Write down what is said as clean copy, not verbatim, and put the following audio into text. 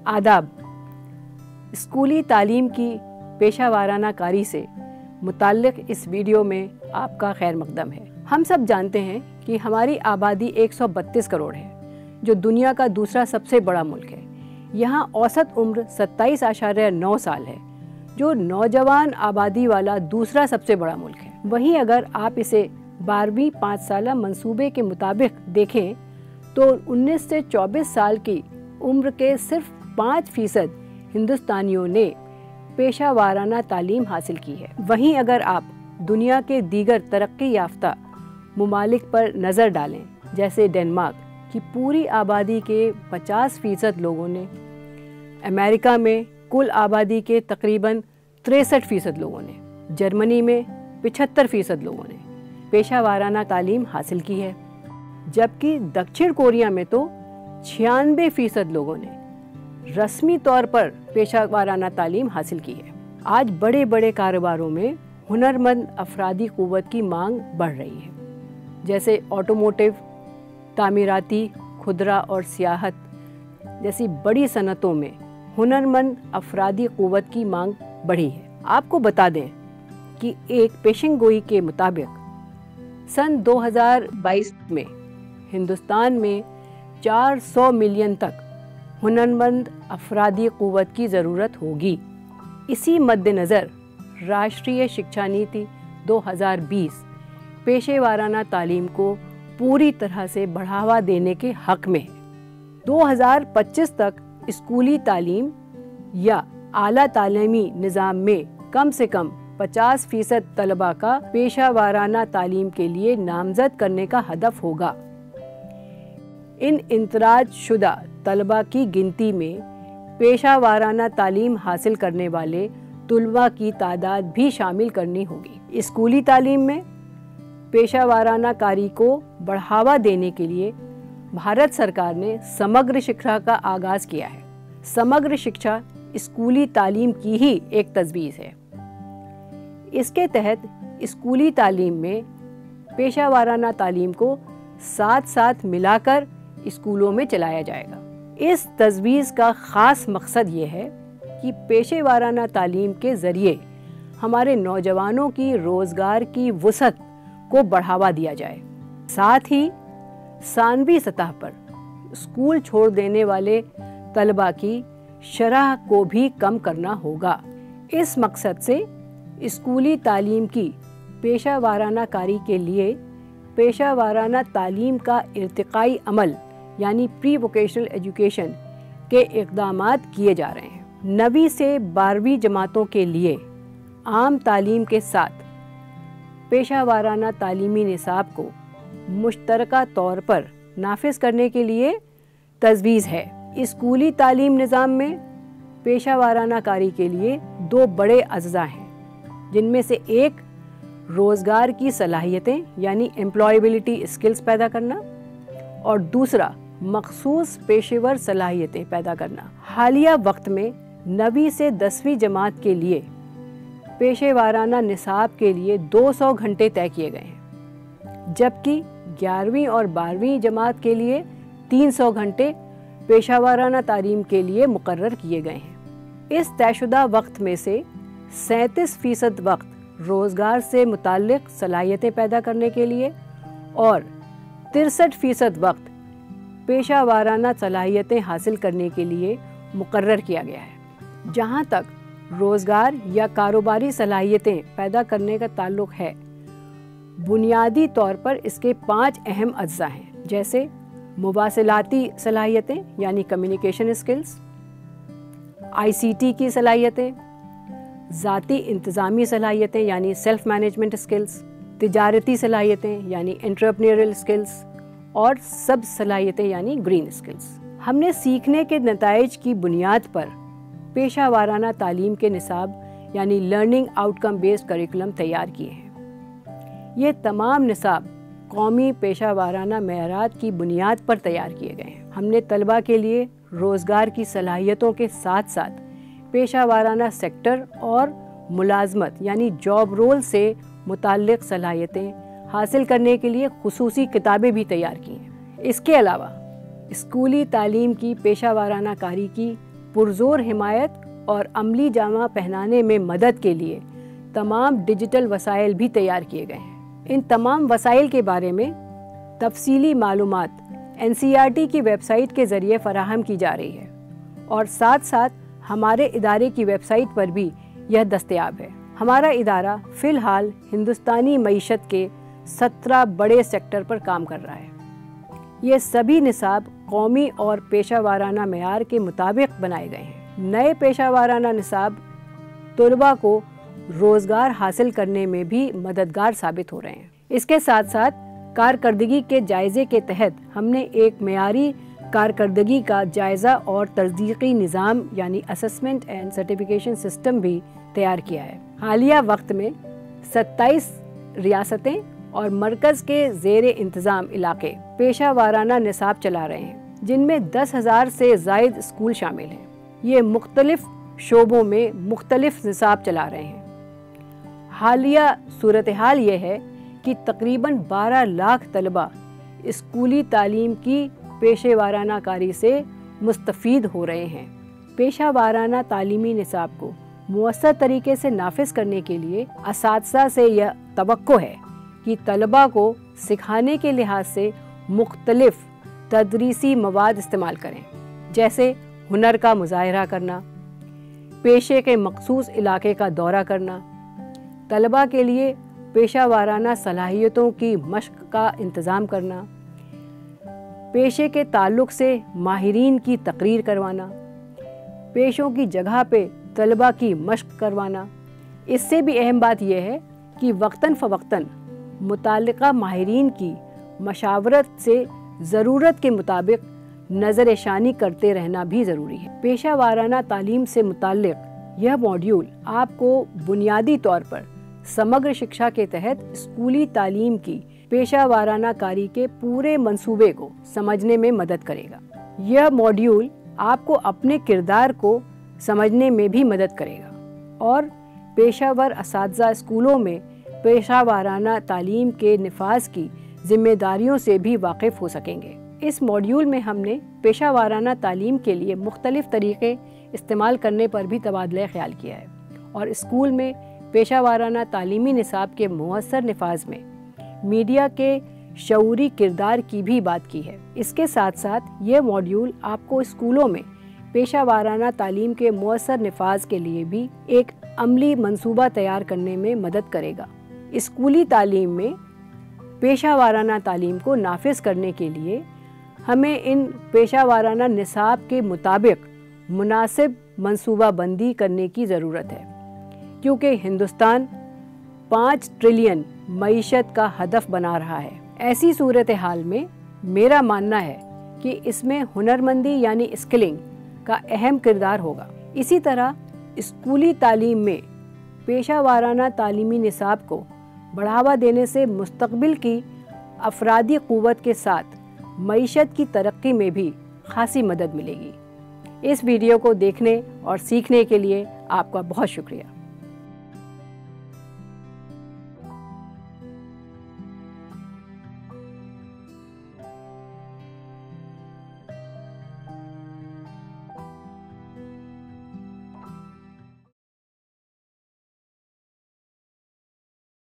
आदाब। स्कूली तालीम की पेशा वाराना कारी से मुताल्लिक़ इस वीडियो में आपका खैर मक़दम है। हम सब जानते हैं कि हमारी आबादी 132 करोड़ है, जो दुनिया का दूसरा सबसे बड़ा मुल्क है। यहाँ औसत उम्र 27.9 साल है, जो नौजवान आबादी वाला दूसरा सबसे बड़ा मुल्क है। वहीं अगर आप इसे 12वीं 5 साला मंसूबे के मुताबिक देखें तो 19 से 24 साल की उम्र के सिर्फ 5% हिंदुस्तानियों ने पेशा वाराना तालीम हासिल की है। वहीं अगर आप दुनिया के दीगर तरक्की याफ्ता मुमालिक पर नज़र डालें, जैसे डेनमार्क की पूरी आबादी के 50% लोगों ने, अमेरिका में कुल आबादी के तकरीबन 63% लोगों ने, जर्मनी में 75% लोगों ने पेशा वाराना तालीम हासिल की है, जबकि दक्षिण कोरिया में तो 96% लोगों ने रस्मी तौर पर पेशा वाराना तालीम हासिल की है। आज बड़े बड़े कारोबारों में हुनरमंद अफरादी क़ुव्वत की मांग बढ़ रही है, जैसे ऑटोमोटिव, तामीराती, खुदरा और सियाहत जैसी बड़ी सनतों में हुनरमंद अफरादी क़ुव्वत की मांग बढ़ी है। आपको बता दें कि एक पेशेंगोई के मुताबिक सन 2022 में हिंदुस्तान में 400 मिलियन तक हुनरमंद अफरादी क़ुव्वत की ज़रूरत होगी। इसी मद्देनज़र राष्ट्रीय शिक्षा नीति 2020 पेशे वाराना तालीम को पूरी तरह से बढ़ावा देने के हक़ में है। 2025 तक स्कूली तालीम या आला तालीमी निज़ाम में कम से कम 50% तलबा का पेशा वाराना तालीम के लिए नामज़द करने का हदफ होगा। इन इंतराज शुदा तलबा की गिनती में पेशा वाराना तालीम हासिल करने वाले तुलबा की तादाद भी शामिल करनी होगी। स्कूली तालीम में पेशा वाराना कारी को बढ़ावा देने के लिए भारत सरकार ने समग्र शिक्षा का आगाज़ किया है। समग्र शिक्षा स्कूली तालीम की ही एक तजवीज़ है। इसके तहत स्कूली तालीम में पेशा वाराना तालीम को साथ साथ मिलाकर स्कूलों में चलाया जाएगा। इस तजवीज़ का ख़ास मकसद ये है कि पेशे वाराना तालीम के ज़रिए हमारे नौजवानों की रोज़गार की वुसअत को बढ़ावा दिया जाए। साथ ही सानवी सतह पर स्कूल छोड़ देने वाले तलबा की शरह को भी कम करना होगा। इस मकसद से स्कूली तालीम की पेशा वाराना कारी के लिए पेशा वाराना तालीम का इर्तिकाई अमल यानी प्री वोकेशनल एजुकेशन के इक़दामात किए जा रहे हैं। 9वीं से 12वीं जमातों के लिए आम तालीम के साथ पेशा वाराना तालीमी निसाब को मुश्तरका तौर पर नाफिज करने के लिए तजवीज़ है। स्कूली तालीम निज़ाम में पेशा वाराना कारी के लिए 2 बड़े अज्जा हैं, जिनमें से एक रोज़गार की सलाहियतें यानी एम्प्लॉयबिलिटी स्किल्स पैदा करना और दूसरा मखसूस पेशेवर सलाहियतें पैदा करना। हालिया वक्त में 9वीं से 10वीं जमात के लिए पेशे वाराना निसाब के लिए 200 घंटे तय किए गए हैं, जबकि 11वीं और 12वीं जमात के लिए 300 घंटे पेशा वाराना तालीम के लिए मुकर्रर किए गए हैं। इस तयशुदा वक्त में से 37% वक्त रोज़गार से मुताल्लिक़ सलाहियतें पैदा करने के लिए और 63% वक्त पेशा वाराना सलाहियतें हासिल करने के लिए मुकर्रर किया गया है। जहाँ तक रोज़गार या कारोबारी सलाहियतें पैदा करने का ताल्लुक़ है, बुनियादी तौर पर इसके 5 अहम अज्जा हैं, जैसे मुवासिलाती सलाहियतें यानी कम्युनिकेशन स्किल्स, ICT की सलाहियतें, ज़ाती इंतज़ामी सलाहियतें यानी सेल्फ मैनेजमेंट स्किल्स, तिजारती सलाहियतें यानी एंटरप्रेन्योरियल स्किल्स और सब सलाहियतें यानी ग्रीन स्किल्स। हमने सीखने के नताइज की बुनियाद पर पेशा वाराना तालीम के निसाब यानी लर्निंग आउटकम बेस्ड करिकुलम तैयार किए हैं। ये तमाम निसाब कौमी पेशा वाराना मेयारात की बुनियाद पर तैयार किए गए हैं। हमने तलबा के लिए रोज़गार की सलाहियतों के साथ साथ पेशा वाराना सेक्टर और मुलाजमत यानी जॉब रोल से मुताल्लिक़ सलाहियतें हासिल करने के लिए खुसूसी किताबें भी तैयार की हैं। इसके अलावा स्कूली तालीम की पेशा वाराना कारी की पुरजोर हिमायत और अमली जामा पहनाने में मदद के लिए तमाम डिजिटल वसाइल भी तैयार किए गए हैं। इन तमाम वसाइल के बारे में तफसीली मालूमात NCERT की वेबसाइट के ज़रिए फ़राहम की जा रही है और साथ साथ हमारे इदारे की वेबसाइट पर भी यह दस्तयाब है। हमारा इदारा फ़िलहाल हिंदुस्तानी मईशत के 17 बड़े सेक्टर पर काम कर रहा है। ये सभी निसाब कौमी और पेशा वाराना मेयार के मुताबिक बनाए गए हैं। नए पेशा वाराना निसाब तलबा को रोज़गार हासिल करने में भी मददगार साबित हो रहे हैं। इसके साथ साथ कारकर्दगी के जायज़े के तहत हमने एक मेयारी कारकर्दगी का जायज़ा और तस्दीक़ी निज़ाम यानी असेसमेंट एंड सर्टिफिकेशन सिस्टम भी तैयार किया है। हालिया वक्त में 27 रियासतें और मरकज़ के ज़ेरे इंतज़ाम इलाके पेशा वाराना निसाब चला रहे हैं, जिनमें 10,000 से ज़ायद स्कूल शामिल हैं। ये मुख्तलिफ शोबों में मुख्तलिफ निसाब चला रहे हैं। हालिया सूरत हाल ये है कि तकरीबन 12 लाख तलबा स्कूली तालीम की पेशे वाराना कारी से मुस्तफ़ीद हो रहे हैं। पेशा वाराना तालीमी निसाब को मुअस्सर तरीके से नाफिज करने के लिए असातिज़ा से यह तवक्को है कि तलबा को सिखाने के लिहाज से मुख्तलिफ तदरीसी मवाद इस्तेमाल करें, जैसे हुनर का मुज़ाहरा करना, पेशे के मखसूस इलाके का दौरा करना, तलबा के लिए पेशा वाराना सलाहियतों की मश्क का इंतज़ाम करना, पेशे के ताल्लुक़ से माहिरीन की तकरीर करवाना, पेशों की जगह पे तलबा की मश्क करवाना। इससे भी अहम बात यह है कि वक्तन फ़वक्तन मुताल्लिक़ा माहिरीन की मशावरत से ज़रूरत के मुताबिक नज़र शानी करते रहना भी ज़रूरी है। पेशा वाराना तालीम से मुताल्लिक़ यह मॉड्यूल आपको बुनियादी तौर पर समग्र शिक्षा के तहत स्कूली तालीम की पेशा वाराना कारी के पूरे मंसूबे को समझने में मदद करेगा। यह मॉड्यूल आपको अपने किरदार को समझने में भी मदद करेगा और पेशावर असातिज़ा स्कूलों में पेशा वाराना तालीम के निफाज की जिम्मेदारियों से भी वाकिफ़ हो सकेंगे। इस मॉड्यूल में हमने पेशा वाराना तालीम के लिए मुख्तलिफ तरीक़े इस्तेमाल करने पर भी तबादला ख्याल किया है और स्कूल में पेशा वाराना तालीमी निसाब के मुअस्सर निफाज में मीडिया के शऊरी किरदार की भी बात की है। इसके साथ साथ ये मॉड्यूल आपको स्कूलों में पेशा वाराना तालीम के मुअस्सर निफाज के लिए भी एक अमली मंसूबा तैयार करने में मदद करेगा। स्कूली तालीम में पेशा वाराना तालीम को नाफिज करने के लिए हमें इन पेशा वाराना निसाब के मुताबिक मुनासिब मंसूबा बंदी करने की ज़रूरत है, क्योंकि हिंदुस्तान 5 ट्रिलियन मईशत का हदफ बना रहा है। ऐसी सूरत हाल में मेरा मानना है कि इसमें हुनरमंदी यानी स्किलिंग का अहम किरदार होगा। इसी तरह स्कूली तालीम में पेशा वाराना तालीमी निसाब को बढ़ावा देने से मुस्तकबिल की अफरादी क़ुव्वत के साथ मईशत की तरक्की में भी खासी मदद मिलेगी। इस वीडियो को देखने और सीखने के लिए आपका बहुत शुक्रिया।